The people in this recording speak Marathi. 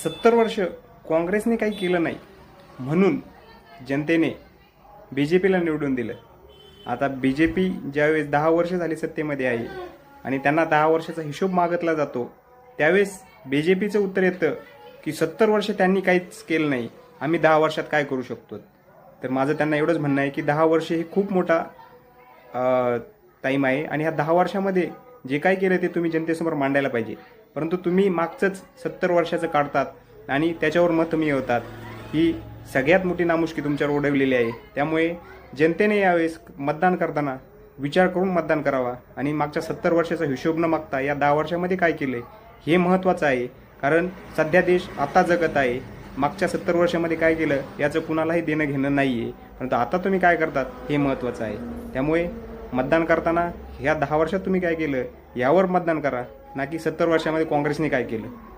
70 वर्ष काँग्रेसने काही केलं नाही म्हणून जनतेने बी जे पीला निवडून दिलं. आता बी जे पी ज्यावेळेस 10 वर्ष झाली सत्तेमध्ये आहे आणि त्यांना 10 वर्षाचा हिशोब मागितला जातो, त्यावेळेस बी जे पीचं उत्तर येतं की 70 वर्ष त्यांनी काहीच केलं नाही, आम्ही 10 वर्षात काय करू शकतो. तर माझं त्यांना एवढंच म्हणणं आहे की 10 वर्ष हे खूप मोठा टाईम आहे आणि ह्या 10 वर्षामध्ये जे काय केलं ते तुम्ही जनतेसमोर मांडायला पाहिजे. परंतु तुम्ही मागचंच 70 वर्षाचं काढतात आणि त्याच्यावर मत मिळवतात. ही सगळ्यात मोठी नामुष्की तुमच्यावर ओढवलेली आहे. त्यामुळे जनतेने यावेळेस मतदान करताना विचार करून मतदान करावा आणि मागच्या 70 वर्षाचा हिशोब न मागता या 10 वर्षामध्ये काय केलं हे महत्त्वाचं आहे. कारण सध्या देश आता जगत आहे. मागच्या 70 वर्षामध्ये काय केलं याचं कुणालाही देणं घेणं नाही आहे, परंतु आता तुम्ही काय करतात हे महत्त्वाचं आहे. त्यामुळे मतदान करताना ह्या 10 वर्षात तुम्ही काय केलं यावर मतदान करा, ना की 70 वर्षामध्ये काँग्रेसने काय केलं.